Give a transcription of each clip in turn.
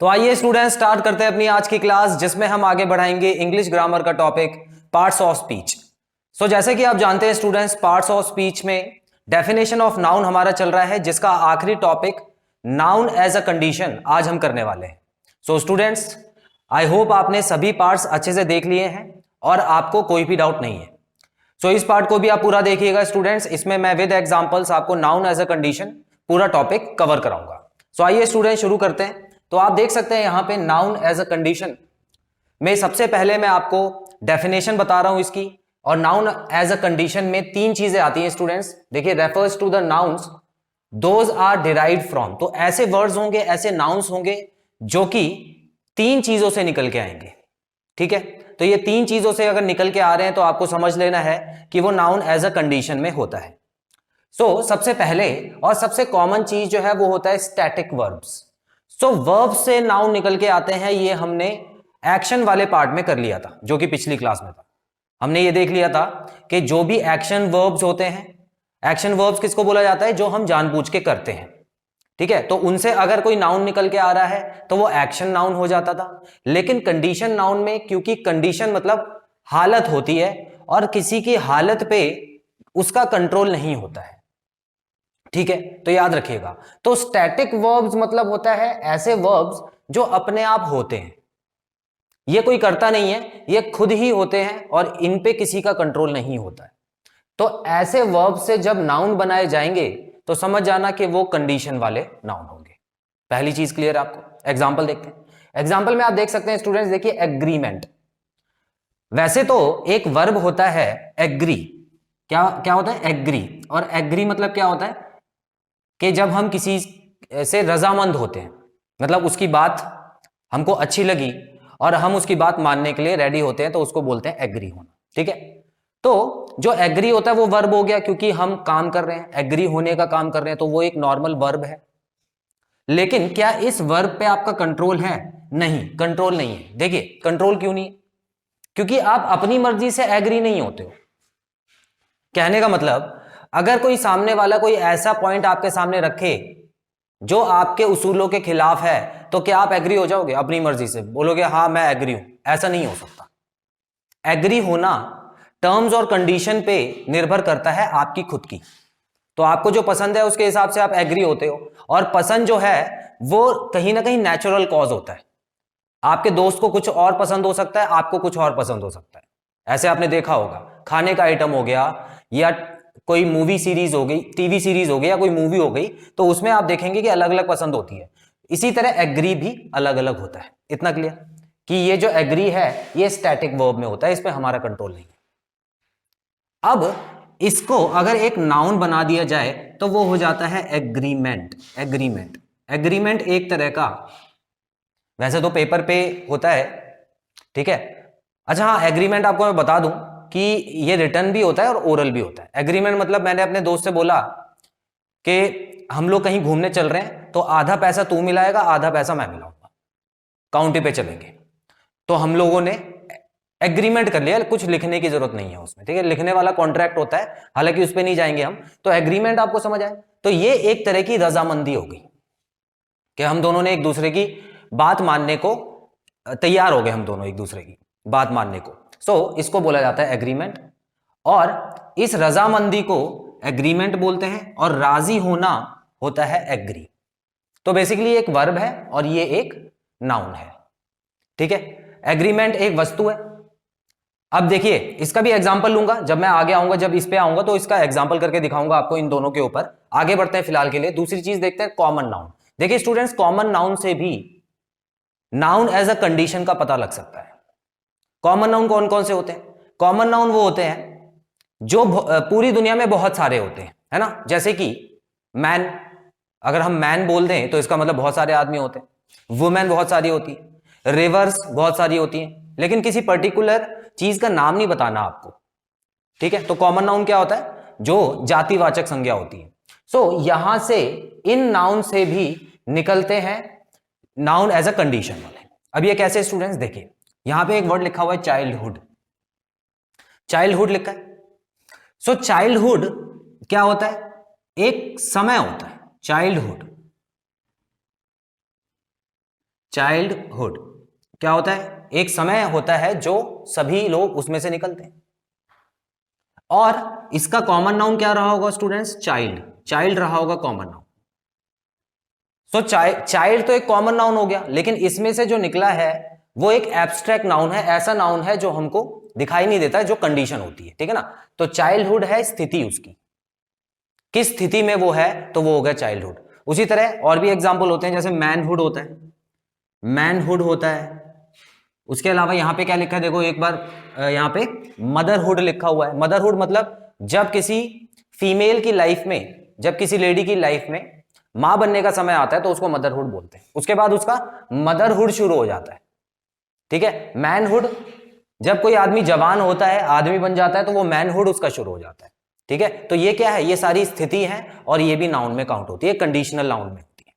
तो आइए students start करते हैं अपनी आज की क्लास, जिसमें हम आगे बढ़ाएंगे इंग्लिश ग्रामर का topic parts of speech. So जैसे कि आप जानते हैं स्टूडेंट्स, पार्ट्स ऑफ स्पीच में डेफिनेशन ऑफ नाउन हमारा चल रहा है, जिसका आखिरी topic noun as a condition आज हम करने वाले हैं। सो स्टूडेंट्स, आई होप आपने सभी पार्ट्स अच्छे से देख लिए हैं और आपको कोई भी डाउट नहीं है। सो इस पार्ट को भी आप पूरा देखिएगा स्टूडेंट्स, इसमें मैं विद एग्जांपल्स आपको नाउन एज अ कंडीशन पूरा टॉपिक कवर कराऊंगा। सो आइए स्टूडेंट शुरू करते हैं। तो आप देख सकते हैं यहां पे नाउन एज अ कंडीशन में सबसे पहले मैं आपको डेफिनेशन बता रहा हूं इसकी। और नाउन एज अ कंडीशन में तीन चीजें आती हैं स्टूडेंट्स। देखिए, refers to the nouns those are derived from. तो ऐसे वर्ड्स होंगे, ऐसे नाउन्स होंगे जो कि तीन चीजों से निकल के आएंगे। ठीक है, तो ये तीन चीजों से अगर निकल के आ रहे हैं तो आपको समझ लेना है कि वो नाउन एज अ कंडीशन में होता है। सबसे पहले और सबसे कॉमन चीज जो है वो होता है स्टैटिक वर्ब्स। वर्ब से नाउन निकल के आते हैं, ये हमने एक्शन वाले पार्ट में कर लिया था, जो कि पिछली क्लास में था। हमने ये देख लिया था कि जो भी एक्शन वर्ब्स होते हैं, एक्शन वर्ब्स किसको बोला जाता है? जो हम जानबूझ के करते हैं। ठीक है, तो उनसे अगर कोई नाउन निकल के आ रहा है तो वो एक्शन नाउन हो जाता था। लेकिन कंडीशन नाउन में, क्योंकि कंडीशन मतलब हालत होती है और किसी की हालत पे उसका कंट्रोल नहीं होता है। ठीक है, तो याद रखिएगा। तो स्टैटिक वर्ब्स मतलब होता है ऐसे वर्ब्स जो अपने आप होते हैं, ये कोई करता नहीं है, ये खुद ही होते हैं और इन पे किसी का कंट्रोल नहीं होता है। तो ऐसे वर्ब से जब नाउन बनाए जाएंगे तो समझ जाना कि वो कंडीशन वाले नाउन होंगे। पहली चीज क्लियर आपको? एग्जांपल देखते हैं। एग्जांपल में आप देख सकते हैं स्टूडेंट्स, देखिए एग्रीमेंट। वैसे तो एक वर्ब होता है एग्री। क्या क्या होता है? एग्री। और एग्री मतलब क्या होता है कि जब हम किसी से रजामंद होते हैं, मतलब उसकी बात हमको अच्छी लगी और हम उसकी बात मानने के लिए रेडी होते हैं, तो उसको बोलते हैं एग्री होना। ठीक है, तो जो एग्री होता है वो वर्ब हो गया, क्योंकि हम काम कर रहे हैं, एग्री होने का काम कर रहे हैं, तो वो एक नॉर्मल वर्ब है। लेकिन क्या इस वर्ब पे आपका कंट्रोल है? नहीं, कंट्रोल नहीं है। देखिए, कंट्रोल क्यों नहीं है? क्योंकि आप अपनी मर्जी से एग्री नहीं होते हो। कहने का मतलब, अगर कोई सामने वाला कोई ऐसा पॉइंट आपके सामने रखे जो आपके उसूलों के खिलाफ है, तो क्या आप एग्री हो जाओगे? अपनी मर्जी से बोलोगे हाँ मैं एग्री हूं? ऐसा नहीं हो सकता। एग्री होना टर्म्स और कंडीशन पे निर्भर करता है आपकी खुद की। तो आपको जो पसंद है उसके हिसाब से आप एग्री होते हो। और पसंद जो है वो कहीं ना कहीं नेचुरल कॉज होता है। आपके दोस्त को कुछ और पसंद हो सकता है, आपको कुछ और पसंद हो सकता है। ऐसे आपने देखा होगा, खाने का आइटम हो गया या कोई मूवी सीरीज हो गई, टीवी सीरीज हो गई या कोई मूवी हो गई, तो उसमें आप देखेंगे कि अलग अलग पसंद होती है। इसी तरह एग्री भी अलग अलग होता है। इतना क्लियर कि ये जो एग्री है ये स्टैटिक वर्ब में होता है, इस पर हमारा कंट्रोल नहीं है। अब इसको अगर एक नाउन बना दिया जाए तो वो हो जाता है एग्रीमेंट। एग्रीमेंट, एग्रीमेंट एक तरह का, वैसे तो पेपर पे होता है। ठीक है, अच्छा हाँ, एग्रीमेंट आपको मैं बता दूं कि ये रिटर्न भी होता है और ओरल भी होता है। एग्रीमेंट मतलब मैंने अपने दोस्त से बोला कि हम लोग कहीं घूमने चल रहे हैं, तो आधा पैसा तू मिलाएगा, आधा पैसा मैं मिलाऊंगा, काउंटी पे चलेंगे। तो हम लोगों ने एग्रीमेंट कर लिया, कुछ लिखने की जरूरत नहीं है उसमें। ठीक है, लिखने वाला कॉन्ट्रैक्ट होता है, हालांकि उस पर नहीं जाएंगे हम। तो एग्रीमेंट आपको समझ आए? तो ये एक तरह की रजामंदी हो गई कि हम दोनों ने एक दूसरे की बात मानने को तैयार हो गए, हम दोनों एक दूसरे की बात मानने को। इसको बोला जाता है एग्रीमेंट। और इस रजामंदी को एग्रीमेंट बोलते हैं और राजी होना होता है एग्री। तो बेसिकली एक वर्ब है और ये एक नाउन है। ठीक है, एग्रीमेंट एक वस्तु है। अब देखिए, इसका भी एग्जांपल लूंगा जब मैं आगे आऊंगा, जब इस पे आऊंगा तो इसका एग्जांपल करके दिखाऊंगा आपको इन दोनों के ऊपर। आगे बढ़ते हैं फिलहाल के लिए। दूसरी चीज देखते हैं, कॉमन नाउन। देखिए स्टूडेंट्स, कॉमन नाउन से भी नाउन एज अ कंडीशन का पता लग सकता है। कॉमन नाउन कौन कौन से होते हैं? कॉमन नाउन वो होते हैं जो पूरी दुनिया में बहुत सारे होते हैं, है ना? जैसे कि मैन, अगर हम मैन बोल दें तो इसका मतलब बहुत सारे आदमी होते हैं। वुमेन बहुत सारी होती है, रिवर्स बहुत सारी होती हैं, लेकिन किसी पर्टिकुलर चीज का नाम नहीं बताना आपको। ठीक है, तो कॉमन नाउन क्या होता है? जो जातिवाचक संज्ञा होती है। यहां से इन नाउन से भी निकलते हैं नाउन एज अ कंडीशन वाले। अब ये कैसे स्टूडेंट्स? देखिए, यहां पे एक वर्ड लिखा हुआ है चाइल्डहुड। चाइल्डहुड लिखा है। चाइल्डहुड क्या होता है? एक समय होता है चाइल्डहुड। चाइल्डहुड क्या होता है? एक समय होता है जो सभी लोग उसमें से निकलते हैं, और इसका कॉमन नाउन क्या रहा होगा स्टूडेंट्स? चाइल्ड। चाइल्ड रहा होगा कॉमन नाउन। सो चाइल्ड तो एक कॉमन नाउन हो गया, लेकिन इसमें से जो निकला है वो एक एब्स्ट्रैक्ट नाउन है, ऐसा नाउन है जो हमको दिखाई नहीं देता है, जो कंडीशन होती है, ठीक है ना। तो चाइल्डहुड है स्थिति उसकी, किस स्थिति में वो है, तो वो हो गया चाइल्डहुड। उसी तरह और भी एग्जाम्पल होते हैं, जैसे मैनहुड होता है, मैनहुड होता है। उसके अलावा यहां पे क्या लिखा है देखो एक बार, यहां पे मदरहुड लिखा हुआ है। मदरहुड मतलब जब किसी फीमेल की लाइफ में, जब किसी लेडी की लाइफ में मां बनने का समय आता है तो उसको मदरहुड बोलते हैं, उसके बाद उसका मदरहुड शुरू हो जाता है, ठीक है। मैनहुड जब कोई आदमी जवान होता है, आदमी बन जाता है, तो वो मैनहुड उसका शुरू हो जाता है, ठीक है। तो ये क्या है? ये सारी स्थिति है और ये भी नाउन में काउंट होती है, कंडीशनल नाउन में होती है।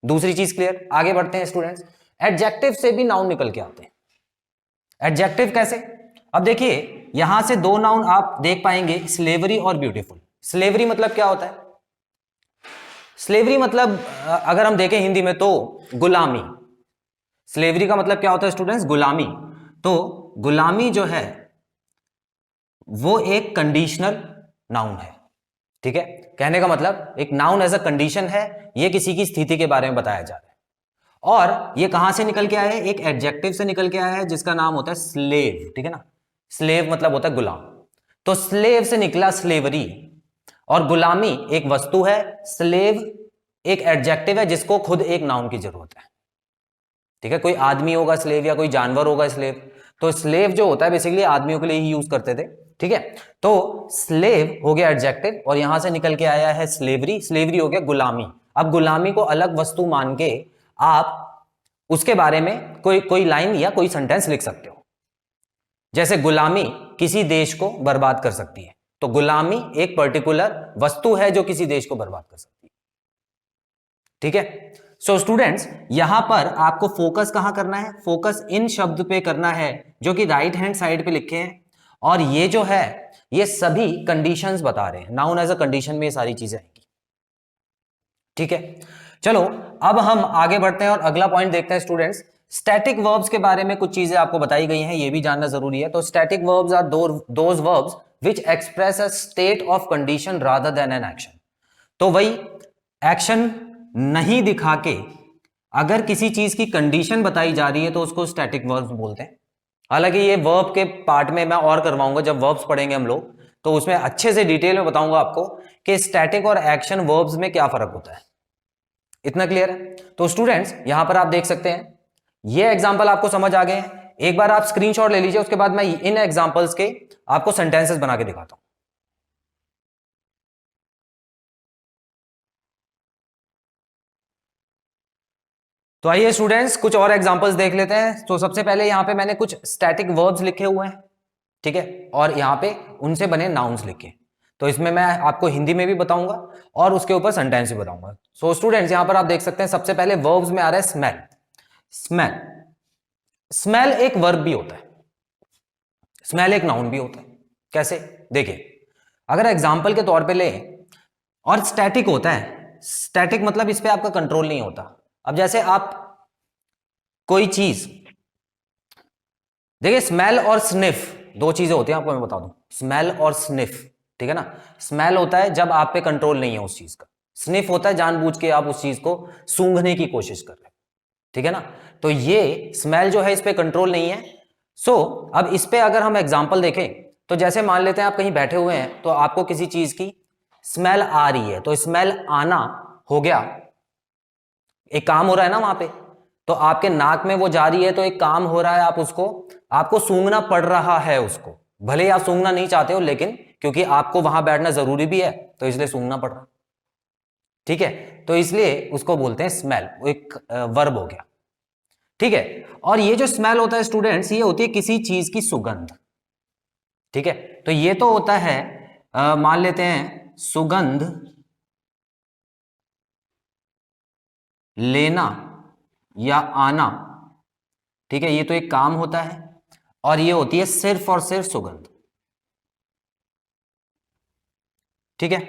दूसरी चीज क्लियर? आगे बढ़ते हैं स्टूडेंट्स। एडजेक्टिव से भी नाउन निकल के आते हैं। एडजेक्टिव कैसे? अब देखिए यहां से दो नाउन आप देख पाएंगे, स्लेवरी और ब्यूटीफुल। स्लेवरी मतलब क्या होता है? स्लेवरी मतलब अगर हम देखें हिंदी में तो गुलामी। स्लेवरी का मतलब क्या होता है स्टूडेंट्स? गुलामी। तो गुलामी जो है वो एक कंडीशनल नाउन है, ठीक है। कहने का मतलब एक नाउन एज अ कंडीशन है, ये किसी की स्थिति के बारे में बताया जा रहा है। और ये कहां से निकल के आया है? एक एडजेक्टिव से निकल के आया है जिसका नाम होता है स्लेव, ठीक है ना। स्लेव मतलब होता है गुलाम। तो स्लेव से निकला स्लेवरी, और गुलामी एक वस्तु है, स्लेव एक एडजेक्टिव है जिसको खुद एक नाउन की जरूरत है, ठीक है। कोई आदमी होगा स्लेव या कोई जानवर होगा स्लेव। तो स्लेव जो होता है बेसिकली आदमियों के लिए ही यूज करते थे, ठीक है। तो स्लेव हो गया एडजेक्टिव और यहां से निकल के आया है स्लेवरी। स्लेवरी हो गया गुलामी। अब गुलामी को अलग वस्तु मान के आप उसके बारे में कोई कोई लाइन या कोई सेंटेंस लिख सकते हो। जैसे गुलामी किसी देश को बर्बाद कर सकती है, तो गुलामी एक पर्टिकुलर वस्तु है जो किसी देश को बर्बाद कर सकती है, ठीक है। सो स्टूडेंट्स यहां पर आपको फोकस कहां करना है? फोकस इन शब्द पे करना है जो कि राइट हैंड साइड पे लिखे हैं, और ये जो है ये सभी कंडीशंस बता रहे हैं। नाउन एज अ कंडीशन में ये सारी चीजें आएंगी, ठीक है। चलो अब हम आगे बढ़ते हैं और अगला पॉइंट देखते हैं स्टूडेंट्स। स्टैटिक वर्ब्स के बारे में कुछ चीजें आपको बताई गई हैं, ये भी जानना जरूरी है। तो static verbs are those verbs which express a state of condition rather than an action. तो वही एक्शन नहीं दिखा के अगर किसी चीज की कंडीशन बताई जा रही है तो उसको स्टैटिक वर्ब्स बोलते हैं। हालांकि ये वर्ब के पार्ट में मैं और करवाऊंगा, जब वर्ब्स पढ़ेंगे हम लोग तो उसमें अच्छे से डिटेल में बताऊंगा आपको कि स्टैटिक और एक्शन वर्ब्स में क्या फर्क होता है। इतना क्लियर है? तो स्टूडेंट्स यहां पर आप देख सकते हैं, ये एग्जांपल आपको समझ आ गए हैं। एक बार आप स्क्रीनशॉट ले लीजिए, उसके बाद मैं इन एग्जांपल्स के आपको सेंटेंसेस बना के दिखाता हूं। तो आइए स्टूडेंट्स कुछ और एग्जांपल्स देख लेते हैं। तो सबसे पहले यहां पे मैंने कुछ स्टैटिक वर्ब्स लिखे हुए हैं, ठीक है, और यहां पे उनसे बने नाउन्स लिखे। तो इसमें मैं आपको हिंदी में भी बताऊंगा और उसके ऊपर सेंटेंस भी बताऊंगा। सो स्टूडेंट्स यहां पर आप देख सकते हैं सबसे पहले वर्ब्स में आ रहा है स्मेल। स्मेल, स्मेल एक वर्ब भी होता है, स्मेल एक नाउन भी होता है। कैसे? देखिए अगर एग्जाम्पल के तौर पे ले, और स्टैटिक होता है, स्टैटिक मतलब इस पे आपका कंट्रोल नहीं होता। अब जैसे आप कोई चीज, देखिए स्मेल और स्निफ दो चीजें होती हैं, आपको मैं बता दूं, स्मेल और स्निफ, ठीक है ना। स्मेल होता है जब आप पे कंट्रोल नहीं है उस चीज का, स्निफ होता है जानबूझ के आप उस चीज को सूंघने की कोशिश कर रहे हैं, ठीक है ना। तो ये स्मेल जो है इस पे कंट्रोल नहीं है। सो अब इस पे अगर हम एग्जांपल देखें तो जैसे मान लेते हैं आप कहीं बैठे हुए हैं तो आपको किसी चीज की स्मेल आ रही है, तो स्मेल आना हो गया, एक काम हो रहा है ना वहां पे, तो आपके नाक में वो जा रही है तो एक काम हो रहा है, आप उसको, आपको सूंघना पड़ रहा है उसको, भले ही आप सूंघना नहीं चाहते हो, लेकिन क्योंकि आपको वहां बैठना जरूरी भी है तो इसलिए सूंघना पड़ रहा, ठीक है। तो इसलिए उसको बोलते हैं स्मेल, वो एक वर्ब हो गया, ठीक है। और ये जो स्मेल होता है स्टूडेंट्स, ये होती है किसी चीज की सुगंध, ठीक है। तो ये तो होता है मान लेते हैं सुगंध लेना या आना, ठीक है, ये तो एक काम होता है, और ये होती है सिर्फ और सिर्फ सुगंध, ठीक है।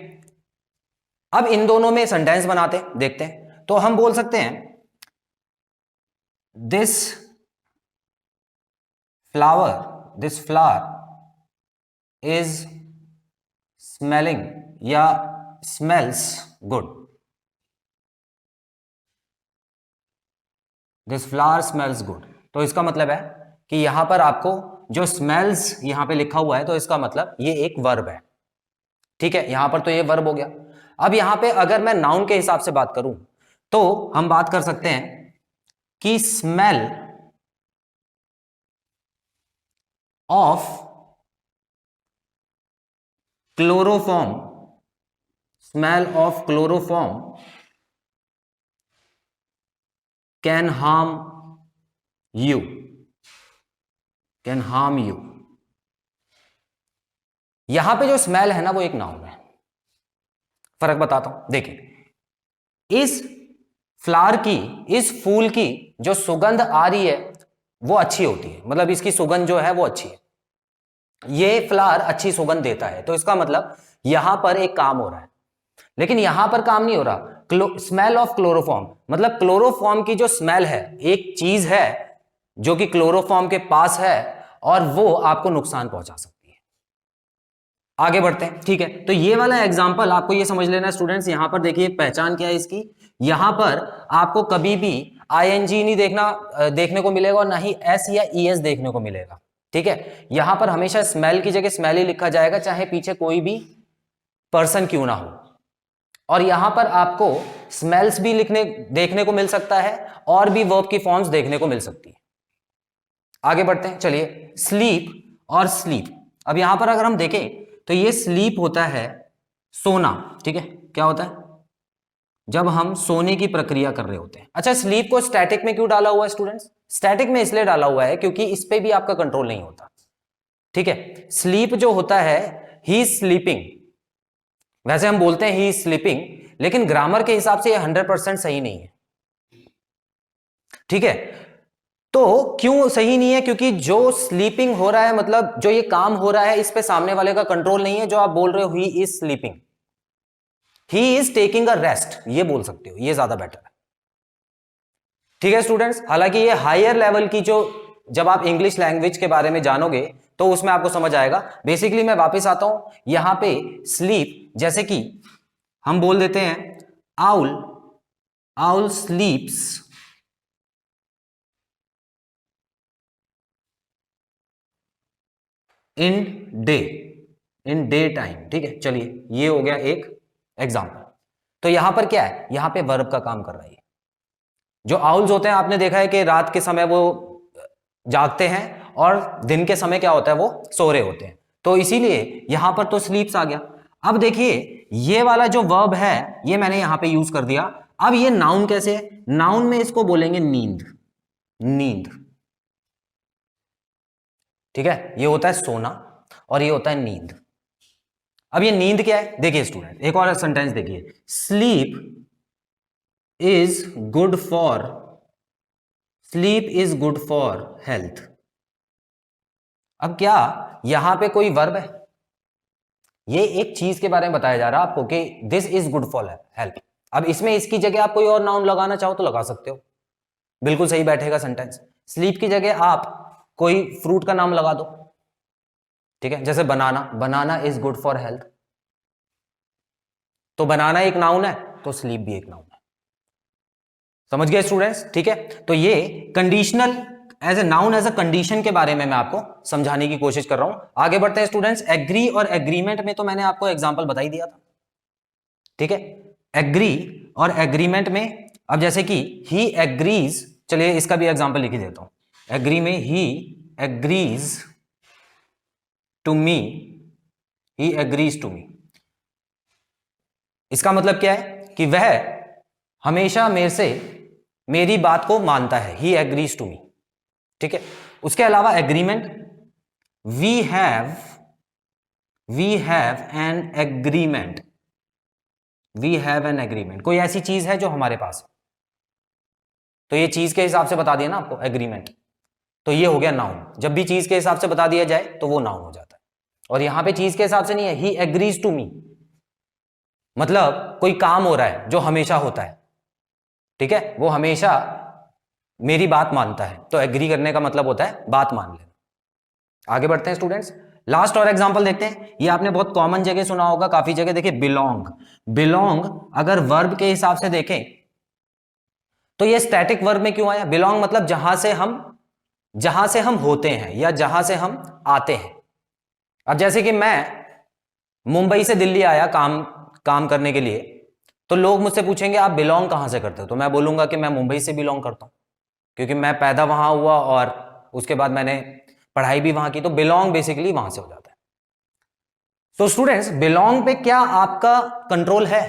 अब इन दोनों में सेंटेंस बनाते हैं, देखते हैं। तो हम बोल सकते हैं दिस फ्लावर इज स्मेलिंग या smells good. This flower smells good, तो इसका मतलब है कि यहां पर आपको जो स्मेल्स यहां पे लिखा हुआ है, तो इसका मतलब ये एक वर्ब है। ठीक है, यहां पर तो ये वर्ब हो गया। अब यहां पे अगर मैं नाउन के हिसाब से बात करूं तो हम बात कर सकते हैं कि smell of chloroform, smell of chloroform can harm you, can harm you. यहां पे जो स्मेल है ना वो एक नाउन है। फर्क बताता हूं, देखिए इस फ्लावर की, इस फूल की जो सुगंध आ रही है वो अच्छी होती है, मतलब इसकी सुगंध जो है वो अच्छी है, ये फ्लावर अच्छी सुगंध देता है, तो इसका मतलब यहां पर एक काम हो रहा है। लेकिन यहां पर काम नहीं हो रहा। स्मेल ऑफ क्लोरोफॉर्म, मतलब क्लोरोफॉर्म की जो स्मेल है, एक चीज है जो कि क्लोरोफॉर्म के पास है और वो आपको नुकसान पहुंचा सकती है। आगे बढ़ते हैं, ठीक है। तो ये वाला एग्जांपल आपको ये समझ लेना स्टूडेंट्स, यहां पर देखिए पहचान क्या है इसकी, यहां पर आपको कभी भी आईएनजी नहीं देखने को मिलेगा और ना ही एस या ईएस देखने को मिलेगा। ठीक है, यहां पर हमेशा स्मेल की जगह स्मेल ही लिखा जाएगा, चाहे पीछे कोई भी पर्सन क्यों ना हो। और यहां पर आपको स्मेल्स भी देखने को मिल सकता है और भी वर्ब की फॉर्म्स देखने को मिल सकती है। आगे बढ़ते हैं, चलिए। स्लीप और स्लीप, अब यहां पर अगर हम देखें तो ये स्लीप होता है सोना। ठीक है, क्या होता है जब हम सोने की प्रक्रिया कर रहे होते हैं। अच्छा, स्लीप को स्टैटिक में क्यों डाला हुआ है स्टूडेंट्स? स्टैटिक में इसलिए डाला हुआ है क्योंकि इस पे भी आपका कंट्रोल नहीं होता। ठीक है, स्लीप जो होता है, ही इज स्लीपिंग, वैसे हम बोलते हैं ही इज स्लीपिंग, लेकिन ग्रामर के हिसाब से ये 100% सही नहीं है। ठीक है, तो क्यों सही नहीं है? क्योंकि जो स्लीपिंग हो रहा है, मतलब जो ये काम हो रहा है, इस पे सामने वाले का कंट्रोल नहीं है। जो आप बोल रहे हो he is sleeping, he is taking a rest, ये बोल सकते हो, ये ज्यादा बेटर है। ठीक है स्टूडेंट्स, हालांकि ये हायर लेवल की जो, जब आप इंग्लिश लैंग्वेज के बारे में जानोगे तो उसमें आपको समझ आएगा। बेसिकली मैं वापस आता हूं यहां पे स्लीप, जैसे कि हम बोल देते हैं owl, owl स्लीप्स in day, in day time. ठीक है, चलिए ये हो गया एक एग्जांपल। तो यहां पर क्या है, यहां पे वर्ब का काम कर रहा है। जो आउल्स होते हैं, आपने देखा है कि रात के समय वो जागते हैं और दिन के समय क्या होता है, वो सो रहे होते हैं। तो इसीलिए यहां पर तो स्लीप्स आ गया। अब देखिए ये वाला जो वर्ब है ये मैंने यहां पे यूज कर दिया। अब ये नाउन कैसे है? नाउन में इसको बोलेंगे नींद, नींद। ठीक है, ये होता है सोना और ये होता है नींद। अब ये नींद क्या है, देखिए स्टूडेंट, एक और सेंटेंस देखिए, sleep is good for, sleep is good for health. अब क्या यहां पे कोई वर्ब है? ये एक चीज के बारे में बताया जा रहा है आपको कि this is good for health. अब इसमें इसकी जगह आप कोई और नाउन लगाना चाहो तो लगा सकते हो, बिल्कुल सही बैठेगा सेंटेंस। स्लीप की जगह आप कोई फ्रूट का नाम लगा दो। ठीक है, जैसे बनाना, बनाना इज गुड फॉर हेल्थ, तो बनाना एक नाउन है तो स्लीप भी एक नाउन है। समझ गए स्टूडेंट्स? ठीक है, तो ये conditional as a noun, as a condition के बारे में मैं आपको समझाने की कोशिश कर रहा हूं। आगे बढ़ते हैं स्टूडेंट्स। एग्री और एग्रीमेंट में तो मैंने आपको एग्जांपल बता ही दिया था। ठीक है, एग्री और एग्रीमेंट में, अब जैसे कि ही एग्रीज, चलिए इसका भी एग्जांपल लिख ही देता हूं। एग्री में he agrees to me, he agrees to me, इसका मतलब क्या है कि वह हमेशा मेरे से मेरी बात को मानता है, ही एग्रीज टू मी। ठीक है, उसके अलावा agreement, we have an agreement, we have an agreement, कोई ऐसी चीज है जो हमारे पास है, तो ये चीज के हिसाब से बता दिया ना आपको एग्रीमेंट, तो ये हो गया नाउन। जब भी चीज के हिसाब से बता दिया जाए तो वो नाउन हो जाता है। और यहां पे चीज के हिसाब से नहीं है, ही एग्रीज टू मी, मतलब कोई काम हो रहा है जो हमेशा होता है। ठीक है, वो हमेशा मेरी बात मानता है, तो एग्री करने का मतलब होता है बात मान लेना। आगे बढ़ते हैं स्टूडेंट्स, लास्ट और एग्जांपल देखते हैं। ये आपने बहुत कॉमन जगह सुना होगा, काफी जगह देखिए, बिलोंग। बिलोंग अगर वर्ब के हिसाब से देखें तो ये स्टैटिक वर्ब में क्यों आया? बिलोंग मतलब जहां से हम होते हैं या जहां से हम आते हैं। अब जैसे कि मैं मुंबई से दिल्ली आया काम करने के लिए, तो लोग मुझसे पूछेंगे आप बिलोंग कहां से करते हो? तो मैं बोलूंगा कि मैं मुंबई से बिलोंग करता हूं, क्योंकि मैं पैदा वहां हुआ और उसके बाद मैंने पढ़ाई भी वहां की, तो बिलोंग बेसिकली वहां से हो जाता है। तो स्टूडेंट्स, बिलोंग पे क्या आपका कंट्रोल है?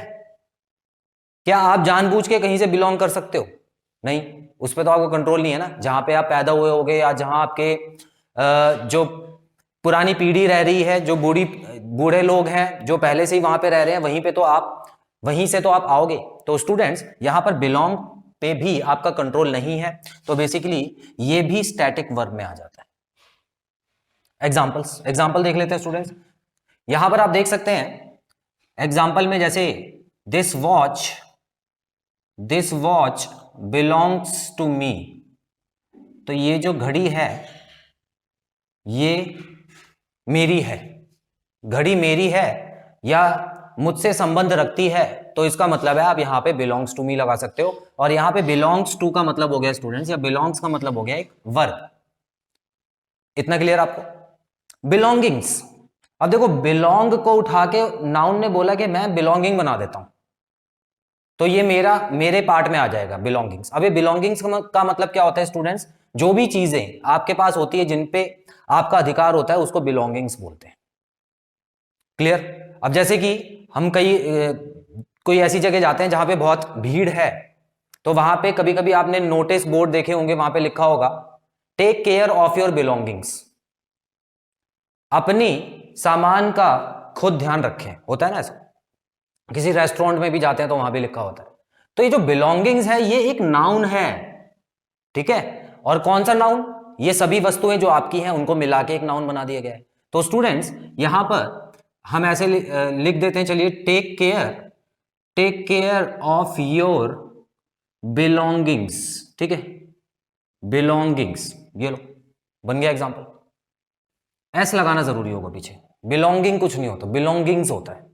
क्या आप जानबूझ के कहीं से बिलोंग कर सकते हो? नहीं, उस पर तो आपको कंट्रोल नहीं है ना। जहां पे आप पैदा हुए होगे या जहां आपके जो पुरानी पीढ़ी रह रही है, जो बूढ़े लोग हैं जो पहले से ही वहां पे रह रहे हैं, वहीं से तो आप आओगे। तो स्टूडेंट्स, यहां पर बिलोंग पे भी आपका कंट्रोल नहीं है, तो बेसिकली ये भी स्टैटिक वर्ब में आ जाता है। एग्जांपल देख लेते हैं स्टूडेंट्स। यहां पर आप देख सकते हैं एग्जांपल में, जैसे this watch belongs to me, तो ये जो घड़ी है ये मेरी है, घड़ी मेरी है या मुझसे संबंध रखती है, तो इसका मतलब है आप यहां पे बिलोंग्स टू मी लगा सकते हो। और यहां पे बिलोंग्स टू का मतलब हो गया स्टूडेंट्स, या बिलोंग्स का मतलब हो गया एक वर्ब। इतना क्लियर आपको? बिलोंगिंग्स, अब देखो बिलोंग को उठा के नाउन ने बोला कि मैं बिलोंगिंग बना देता हूं, तो ये मेरे पार्ट में आ जाएगा बिलोंगिंग्स। अब ये बिलोंगिंग्स का मतलब क्या होता है स्टूडेंट्स? जो भी चीजें आपके पास होती है जिन पे आपका अधिकार होता है, उसको बिलोंगिंग्स बोलते हैं। क्लियर? अब जैसे कि हम कोई ऐसी जगह जाते हैं जहां पे बहुत भीड़ है, तो वहां पे कभी कभी आपने नोटिस बोर्ड देखे होंगे, वहां पे लिखा होगा take care of your belongings, अपनी सामान का खुद ध्यान रखें, होता है ना ऐसा। किसी रेस्टोरेंट में भी जाते हैं तो वहां भी लिखा होता है। तो ये जो बिलोंगिंग्स है ये एक नाउन है, ठीक है। और कौन सा नाउन? ये सभी वस्तुएं जो आपकी हैं उनको मिला के एक नाउन बना दिया गया है। तो स्टूडेंट्स, यहां पर हम ऐसे लिख देते हैं, चलिए, take care of your belongings, ठीक है, बिलोंगिंग्स, ये लो, बन गया एग्जांपल। एस लगाना जरूरी होगा पीछे, बिलोंगिंग कुछ नहीं होता, बिलोंगिंग्स होता है,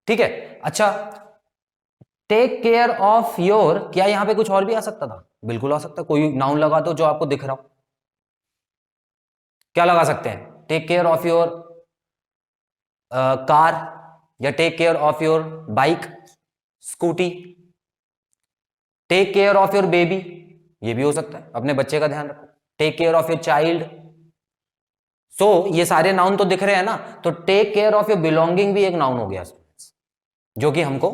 ठीक है। अच्छा, टेक केयर ऑफ योर, क्या यहां पे कुछ और भी आ सकता था? बिल्कुल आ सकता, कोई नाउन लगा दो जो आपको दिख रहा हो। क्या लगा सकते हैं? Take care of your car, या take care of your bike, scooty. Take care of your baby, ये भी हो सकता है, अपने बच्चे का ध्यान रखो। Take care of your child. So ये सारे नाउन तो दिख रहे हैं ना, तो take care of your belonging भी एक नाउन हो गया स्टूडेंट्स, जो कि हमको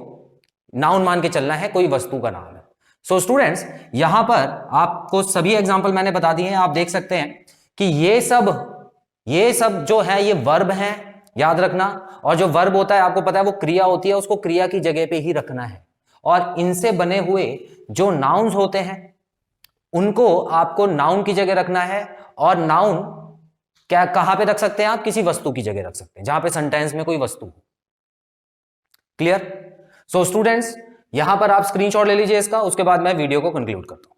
नाउन मान के चलना है, कोई वस्तु का नाम है। सो स्टूडेंट्स, यहां पर आपको सभी एग्जांपल मैंने बता दिए हैं। आप देख सकते हैं कि ये सब जो है ये वर्ब हैं, याद रखना। और जो वर्ब होता है आपको पता है वो क्रिया होती है, उसको क्रिया की जगह पे ही रखना है। और इनसे बने हुए जो नाउन्स होते हैं उनको आपको नाउन की जगह रखना है। और नाउन क्या कहां पे रख सकते हैं आप? किसी वस्तु की जगह रख सकते हैं, जहां पे सेंटेंस में कोई वस्तु हो। क्लियर? सो स्टूडेंट्स, यहां पर आप स्क्रीनशॉट ले लीजिए इसका, उसके बाद मैं वीडियो को कंक्लूड करता हूं।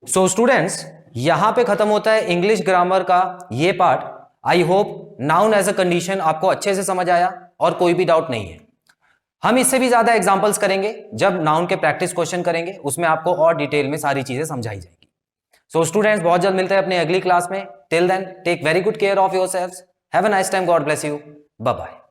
सो स्टूडेंट्स, यहां पे खत्म होता है इंग्लिश ग्रामर का ये part. I hope noun as a condition आपको अच्छे से समझ आया और कोई भी डाउट नहीं है। हम इससे भी ज्यादा एग्जांपल्स करेंगे जब नाउन के प्रैक्टिस क्वेश्चन करेंगे, उसमें आपको और डिटेल में सारी चीजें समझाई जाएगी। सो स्टूडेंट्स, बहुत जल्द मिलते हैं अपने अगली क्लास में। Till then, take very good care of yourselves. Have a nice time. God bless you. Bye bye.